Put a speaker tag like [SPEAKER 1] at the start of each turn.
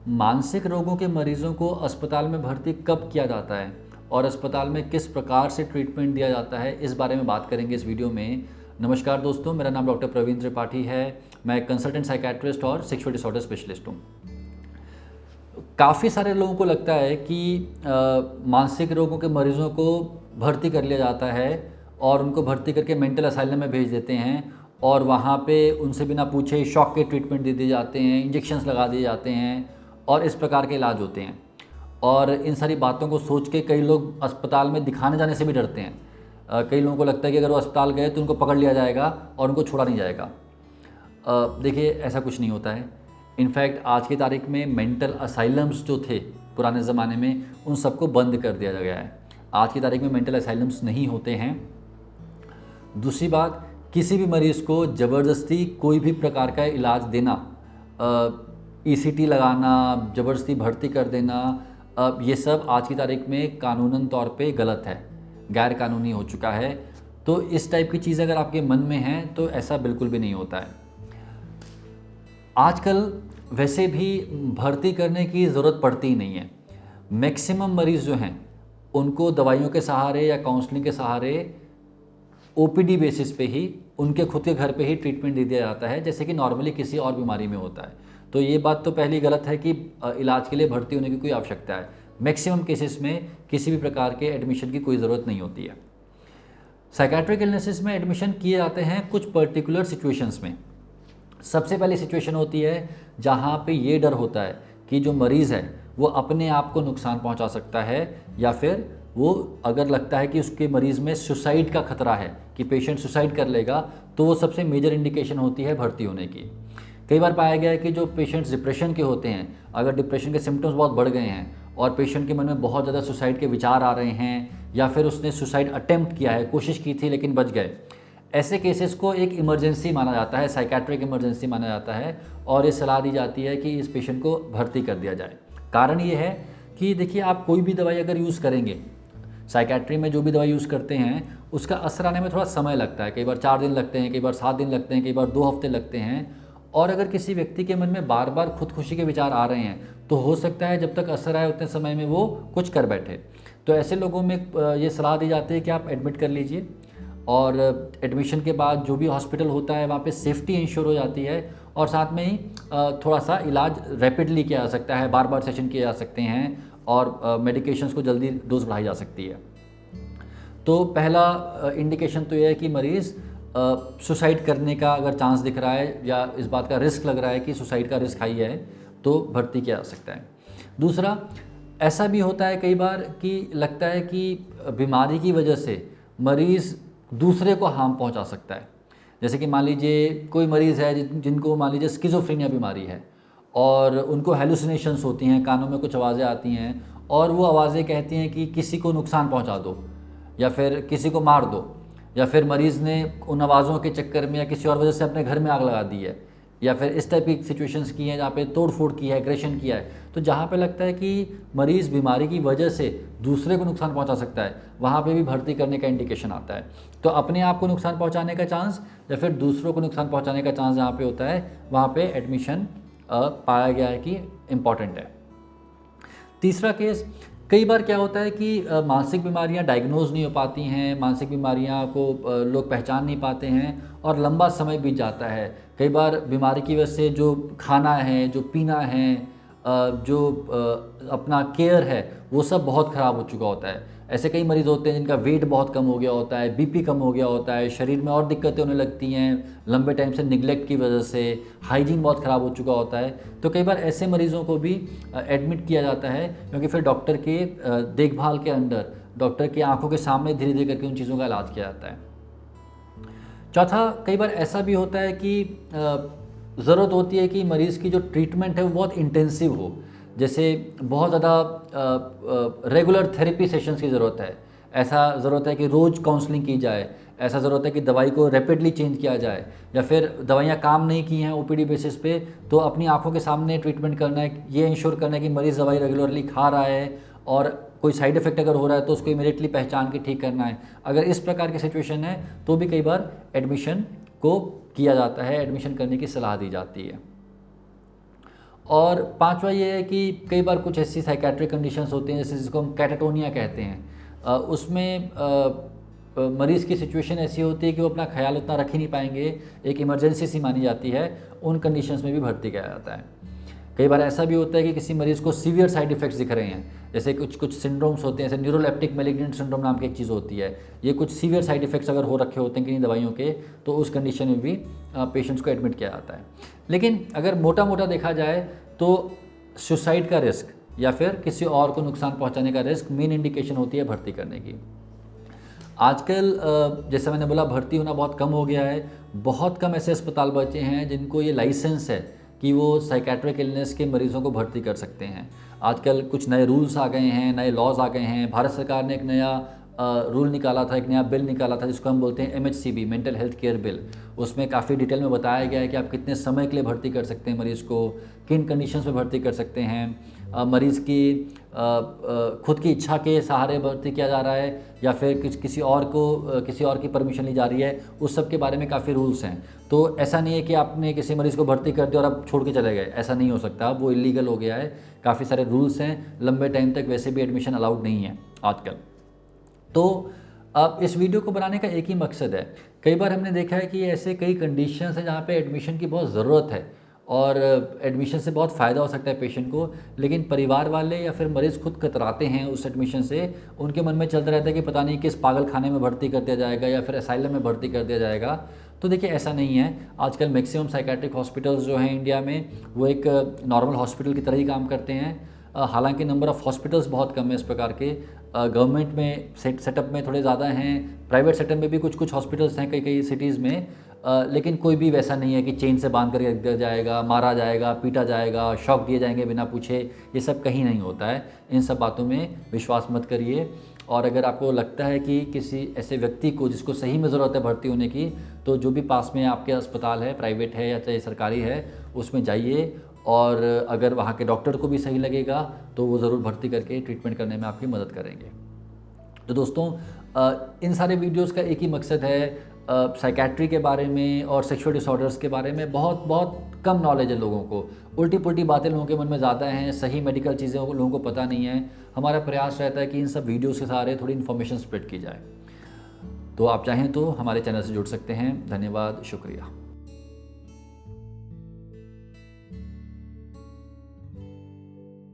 [SPEAKER 1] मानसिक रोगों के मरीजों को अस्पताल में भर्ती कब किया जाता है और अस्पताल में किस प्रकार से ट्रीटमेंट दिया जाता है, इस बारे में बात करेंगे इस वीडियो में। नमस्कार दोस्तों, मेरा नाम डॉक्टर प्रवीण त्रिपाठी है। मैं एक कंसल्टेंट साइकेट्रिस्ट और सेक्सुअल डिसऑर्डर स्पेशलिस्ट हूँ। काफ़ी सारे लोगों को लगता है कि मानसिक रोगों के मरीजों को भर्ती कर लिया जाता है और उनको भर्ती करके मेंटल असाइलम में भेज देते हैं और वहाँ पे उनसे बिना पूछे शॉक के ट्रीटमेंट दे दिए जाते हैं, इंजेक्शंस लगा दिए जाते हैं और इस प्रकार के इलाज होते हैं। और इन सारी बातों को सोच के कई लोग अस्पताल में दिखाने जाने से भी डरते हैं। कई लोगों को लगता है कि अगर वो अस्पताल गए तो उनको पकड़ लिया जाएगा और उनको छोड़ा नहीं जाएगा। देखिए, ऐसा कुछ नहीं होता है। इनफैक्ट आज की तारीख में मेंटल असाइलम्स जो थे पुराने ज़माने में, उन सबको बंद कर दिया गया है। आज की तारीख में मेंटल असाइलम्स नहीं होते हैं। दूसरी बात, किसी भी मरीज़ को ज़बरदस्ती कोई भी प्रकार का इलाज देना, ईसीटी लगाना, ज़बरदस्ती भर्ती कर देना, ये सब आज की तारीख में कानूनन तौर पे गलत है, गैर कानूनी हो चुका है। तो इस टाइप की चीज़ अगर आपके मन में है तो ऐसा बिल्कुल भी नहीं होता है। आजकल वैसे भी भर्ती करने की ज़रूरत पड़ती ही नहीं है। मैक्सिमम मरीज़ जो हैं उनको दवाइयों के सहारे या काउंसलिंग के सहारे ओपीडी बेसिस पे ही उनके खुद के घर पे ही ट्रीटमेंट दे दिया जाता है, जैसे कि नॉर्मली किसी और बीमारी में होता है। तो ये बात तो पहली गलत है कि इलाज के लिए भर्ती होने की कोई आवश्यकता है। मैक्सिमम केसेस में किसी भी प्रकार के एडमिशन की कोई ज़रूरत नहीं होती है। साइकेट्रिक इलनेसेस में एडमिशन किए जाते हैं कुछ पर्टिकुलर सिचुएशंस में। सबसे पहली सिचुएशन होती है जहाँ पे ये डर होता है कि जो मरीज़ है वो अपने आप को नुकसान पहुँचा सकता है, या फिर वो अगर लगता है कि उसके मरीज़ में सुसाइड का खतरा है कि पेशेंट सुसाइड कर लेगा, तो वो सबसे मेजर इंडिकेशन होती है भर्ती होने की। कई बार पाया गया है कि जो पेशेंट्स डिप्रेशन के होते हैं, अगर डिप्रेशन के सिम्टम्स बहुत बढ़ गए हैं और पेशेंट के मन में बहुत ज़्यादा सुसाइड के विचार आ रहे हैं, या फिर उसने सुसाइड अटेम्प्ट किया है, कोशिश की थी लेकिन बच गए, ऐसे केसेस को एक इमरजेंसी माना जाता है, साइकेट्रिक इमरजेंसी माना जाता है और ये सलाह दी जाती है कि इस पेशेंट को भर्ती कर दिया जाए। कारण ये है कि देखिए, आप कोई भी दवाई अगर यूज़ करेंगे, साइकेट्री में जो भी दवाई यूज़ करते हैं उसका असर आने में थोड़ा समय लगता है। कई बार 4 दिन लगते हैं, कई बार 7 दिन लगते हैं, कई बार 2 हफ्ते लगते हैं। और अगर किसी व्यक्ति के मन में बार बार खुदकुशी के विचार आ रहे हैं तो हो सकता है जब तक असर आए उतने समय में वो कुछ कर बैठे। तो ऐसे लोगों में ये सलाह दी जाती है कि आप एडमिट कर लीजिए, और एडमिशन के बाद जो भी हॉस्पिटल होता है वहाँ पे सेफ्टी इंश्योर हो जाती है और साथ में ही थोड़ा सा इलाज रैपिडली किया जा सकता है, बार बार सेशन किए जा सकते हैं और मेडिकेशंस को जल्दी डोज बढ़ाई जा सकती है। तो पहला इंडिकेशन तो यह है कि मरीज़ सुसाइड करने का अगर चांस दिख रहा है या इस बात का रिस्क लग रहा है कि सुसाइड का रिस्क हाई है, तो भर्ती किया जा सकता है। दूसरा, ऐसा भी होता है कई बार कि लगता है कि बीमारी की वजह से मरीज़ दूसरे को हार्म पहुंचा सकता है। जैसे कि मान लीजिए कोई मरीज़ है जिनको मान लीजिए स्किज़ोफ्रेनिया बीमारी है और उनको हेलुसिनेशंस होती हैं, कानों में कुछ आवाज़ें आती हैं और वो आवाज़ें कहती हैं कि किसी को नुकसान पहुंचा दो या फिर किसी को मार दो, या फिर मरीज़ ने उन आवाज़ों के चक्कर में या किसी और वजह से अपने घर में आग लगा दी है, या फिर इस टाइप की सिचुएशंस की हैं जहाँ पे तोड़ फोड़ की है, एग्रेशन किया है। तो जहाँ पे लगता है कि मरीज़ बीमारी की वजह से दूसरे को नुकसान पहुँचा सकता है, वहाँ पे भी भर्ती करने का इंडिकेशन आता है। तो अपने आप को नुकसान पहुँचाने का चांस या फिर दूसरों को नुकसान पहुँचाने का चांस जहाँ पे होता है, वहाँ पे एडमिशन पाया गया है कि इम्पॉर्टेंट है। तीसरा केस, कई बार क्या होता है कि मानसिक बीमारियां डायग्नोज नहीं हो पाती हैं, मानसिक बीमारियां को लोग पहचान नहीं पाते हैं और लंबा समय बीत जाता है। कई बार बीमारी की वजह से जो खाना है, जो पीना है, जो अपना केयर है, वो सब बहुत ख़राब हो चुका होता है। ऐसे कई मरीज़ होते हैं जिनका वेट बहुत कम हो गया होता है, बीपी कम हो गया होता है, शरीर में और दिक्कतें होने लगती हैं लंबे टाइम से निगलेक्ट की वजह से, हाइजीन बहुत ख़राब हो चुका होता है। तो कई बार ऐसे मरीज़ों को भी एडमिट किया जाता है, क्योंकि फिर डॉक्टर के देखभाल के अंडर, डॉक्टर की आंखों के सामने धीरे धीरे करके उन चीज़ों का इलाज किया जाता है। चौथा, कई बार ऐसा भी होता है कि ज़रूरत होती है कि मरीज़ की जो ट्रीटमेंट है वो बहुत इंटेंसिव हो, जैसे बहुत ज़्यादा रेगुलर थेरेपी सेशंस की ज़रूरत है। ऐसा ज़रूरत है कि रोज़ काउंसलिंग की जाए, ऐसा ज़रूरत है कि दवाई को रैपिडली चेंज किया जाए, या फिर दवाइयाँ काम नहीं की हैं ओपीडी बेसिस पे तो अपनी आंखों के सामने ट्रीटमेंट करना है, ये इंश्योर करना है कि मरीज़ दवाई रेगुलरली खा रहा है और कोई साइड इफ़ेक्ट अगर हो रहा है तो उसको इमीडिएटली पहचान के ठीक करना है। अगर इस प्रकार की सिचुएशन है तो भी कई बार एडमिशन को किया जाता है, एडमिशन करने की सलाह दी जाती है। और पांचवा ये है कि कई बार कुछ ऐसी साइकेट्रिक कंडीशंस होती हैं जैसे जिसको हम कैटाटोनिया कहते हैं, उसमें मरीज़ की सिचुएशन ऐसी होती है कि वो अपना ख्याल उतना रख ही नहीं पाएंगे, एक इमरजेंसी सी मानी जाती है, उन कंडीशंस में भी भर्ती किया जाता है। कई बार ऐसा भी होता है कि किसी मरीज़ को सीवियर साइड इफ़ेक्ट्स दिख रहे हैं, जैसे कुछ सिंड्रोम्स होते हैं, जैसे न्यूरोलेप्टिक मैलिग्नेंट सिंड्रोम नाम की एक चीज़ होती है, ये कुछ सीवियर साइड इफ़ेक्ट्स अगर हो रखे होते हैं किन्हीं दवाइयों के, तो उस कंडीशन में भी पेशेंट्स को एडमिट किया जाता है। लेकिन अगर मोटा मोटा देखा जाए तो सुसाइड का रिस्क या फिर किसी और को नुकसान पहुंचाने का रिस्क मेन इंडिकेशन होती है भर्ती करने की। आजकल जैसे मैंने बोला भर्ती होना बहुत कम हो गया है, बहुत कम ऐसे अस्पताल बचे हैं जिनको ये लाइसेंस है कि वो साइकेट्रिक इलनेस के मरीज़ों को भर्ती कर सकते हैं। आजकल कुछ नए रूल्स आ गए हैं, नए लॉज आ गए हैं। भारत सरकार ने एक नया रूल निकाला था, एक नया बिल निकाला था जिसको हम बोलते हैं MHCB, mental health care bill. उसमें काफ़ी डिटेल में बताया गया है कि आप कितने समय के लिए भर्ती कर सकते हैं मरीज़ को, किन कंडीशंस में भर्ती कर सकते हैं, मरीज़ की खुद की इच्छा के सहारे भर्ती किया जा रहा है या फिर किसी और की परमिशन ली जा रही है, उस सब के बारे में काफ़ी रूल्स हैं। तो ऐसा नहीं है कि आपने किसी मरीज़ को भर्ती कर दिया और आप छोड़ के चले गए, ऐसा नहीं हो सकता, वो इलीगल हो गया है। काफ़ी सारे रूल्स हैं, लंबे टाइम तक वैसे भी एडमिशन अलाउड नहीं है आजकल। तो अब इस वीडियो को बनाने का एक ही मकसद है। कई बार हमने देखा है कि ऐसे कई कंडीशंस हैं जहाँ पे एडमिशन की बहुत ज़रूरत है और एडमिशन से बहुत फ़ायदा हो सकता है पेशेंट को, लेकिन परिवार वाले या फिर मरीज़ खुद कतराते हैं उस एडमिशन से। उनके मन में चलता रहता है कि पता नहीं किस पागल खाने में भर्ती कर दिया जाएगा या फिर असाइलम में भर्ती कर दिया जाएगा। तो देखिए ऐसा नहीं है। आजकल मैक्सिमम साइकेट्रिक हॉस्पिटल्स जो हैं इंडिया में, वो एक नॉर्मल हॉस्पिटल की तरह ही काम करते हैं। हालांकि नंबर ऑफ़ हॉस्पिटल्स बहुत कम है इस प्रकार के। गवर्नमेंट में सेटअप में थोड़े ज़्यादा हैं, प्राइवेट सेटअप में भी कुछ हॉस्पिटल्स हैं कई सिटीज़ में, लेकिन कोई भी वैसा नहीं है कि चेन से बांध कर रख दिया जाएगा, मारा जाएगा, पीटा जाएगा, शॉक दिए जाएंगे बिना पूछे। ये सब कहीं नहीं होता है। इन सब बातों में विश्वास मत करिए। और अगर आपको लगता है कि किसी ऐसे व्यक्ति को जिसको सही में ज़रूरत है भर्ती होने की, तो जो भी पास में आपके अस्पताल है, प्राइवेट है या चाहे सरकारी है, उसमें जाइए। और अगर वहाँ के डॉक्टर को भी सही लगेगा तो वो ज़रूर भर्ती करके ट्रीटमेंट करने में आपकी मदद करेंगे। तो दोस्तों, इन सारे वीडियोस का एक ही मकसद है, साइकेट्री के बारे में और सेक्सुअल डिसऑर्डर्स के बारे में बहुत कम नॉलेज है लोगों को। उल्टी पुल्टी बातें लोगों के मन में ज़्यादा हैं, सही मेडिकल चीज़ें लोगों को पता नहीं है। हमारा प्रयास रहता है कि इन सब वीडियोज़ के सहारे थोड़ी इन्फॉर्मेशन स्प्रेड की जाए। तो आप चाहें तो हमारे चैनल से जुड़ सकते हैं। धन्यवाद, शुक्रिया।